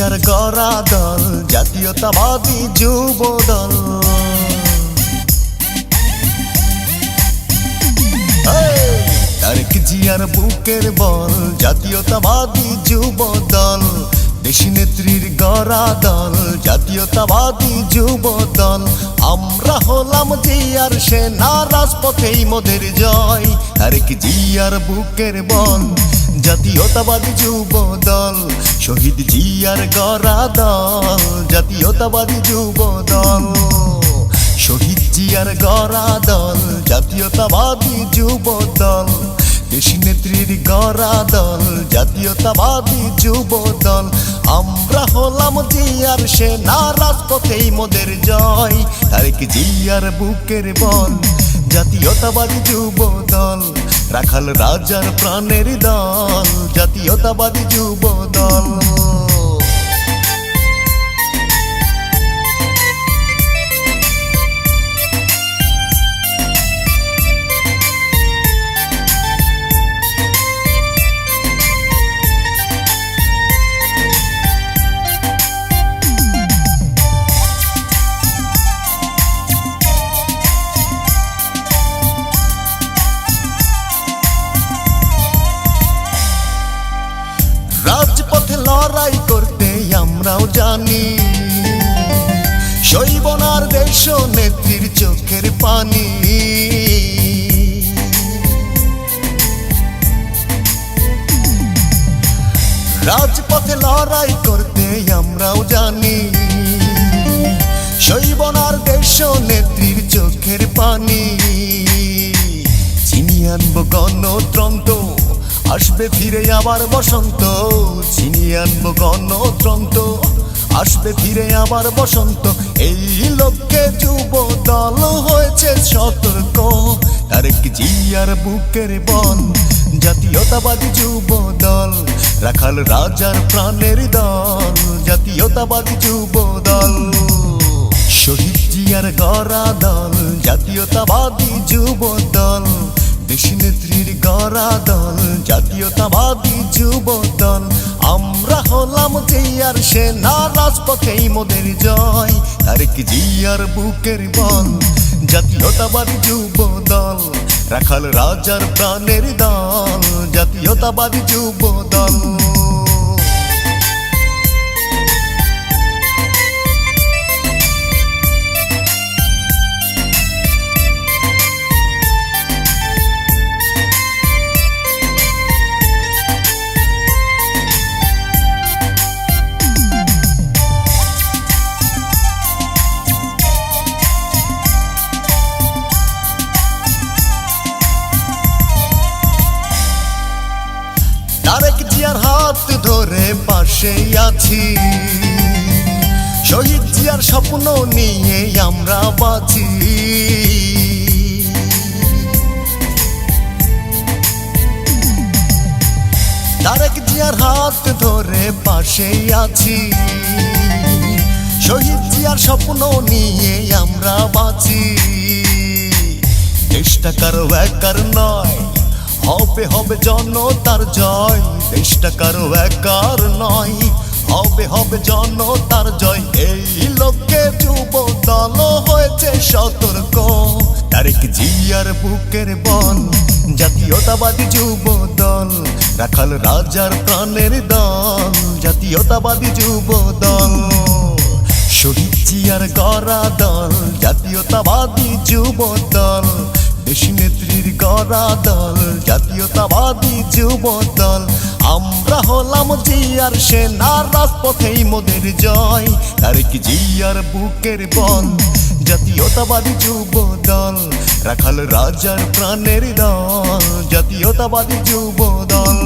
জিয়ার গড়া দল জাতীয়তাবাদী যুব দল। তারেক জিয়ার বুকের বল জাতীয়তাবাদী যুব দল। দেশী নেত্রীর গড়া দল জাতীয়তাবাদী যুব দল। আমরা হলাম জিয়ার সেনা, রাজপথেই মোদের জয়। তারেক জিয়ার বুকের বল জাতীয়তাবাদী যুব দল। শহীদ জিয়ার গড়া দল জাতীয়তাবাদী যুব দল। শহীদ জিয়ার গড়া দল জাতীয়তাবাদী যুব দল। দেশী নেত্রীর গড়া দল জাতীয়তাবাদী যুব দল। আমরা হলাম জিয়ার সেনা, রাজপথেই মোদের জয়। তারেক জিয়ার বুকের বল জাতীয়তাবাদী যুব দল। রাখাল রাজার প্রাণের দল জাতীয়তাবাদী যুব দল। রাজপথে লড়াই করতে আমরাও জানি, সইব না আর দেশ নেত্রীর চোখের পানি। রাজপথে লড়াই করতে আমরাও জানি, সইব না আর দেশ নেত্রীর চোখের পানি। চিনি আনবো গণতন্ত্র, আসবে ফিরে আবার বসন্ত। ছিনিয়ে আনবো গণতন্ত্র, আসবে ফিরে আবার বসন্ত। এই লক্ষ্যে যুব দল হয়েছে সতর্ক। তারেক জিয়ার বুকের বল জাতীয়তাবাদী যুব দল। রাখাল রাজার প্রাণের দল জাতীয়তাবাদী যুব দল। শহীদ জিয়ার গড়া দল জাতীয়তাবাদী যুব দল। দেশী নেত্রীর গড়া দল জাতীয়তাবাদী যুব দল। আমরা হলাম জিয়ার সেনা, রাজপথেই মোদের জয়। তারেক জিয়ার বুকের বল জাতীয়তাবাদী যুব দল। রাখাল রাজার প্রাণের দল জাতীয়তাবাদী যুব দল। তারেক জিয়ার হাত ধরে পাশে আছি, শহীদ জিয়ার স্বপ্ন নিয়ে আমরা বাঁচি। তারেক জিয়ার হাত ধরে পাশে আছি, শহীদ জিয়ার স্বপ্ন নিয়ে আমরা বাঁচি। দেশটা কারো একার নয়, হবে হবে জনতার জয়। দেশটা কারো একার নয়, হবে হবে জনতার জয়। এই লক্ষ্যে যুব দল হয়েছে সতর্ক। তারেক জিয়ার বুকের বল জাতীয়তাবাদী যুব দল। রাখাল রাজার প্রাণের দল জাতীয়তাবাদী যুব দল। শহীদ জিয়ার গড়া দল জাতীয়তাবাদী যুব দল। দেশী নেত্রীর গড়া দল জাতীয়তাবাদী যুব দল। আমরা হলাম জিয়ার সেনা, রাজপথেই মোদের জয়। তারেক জিয়ার বুকের বল জাতীয়তাবাদী যুব দল। রাখাল রাজার প্রাণের দল জাতীয়তাবাদী যুব দল।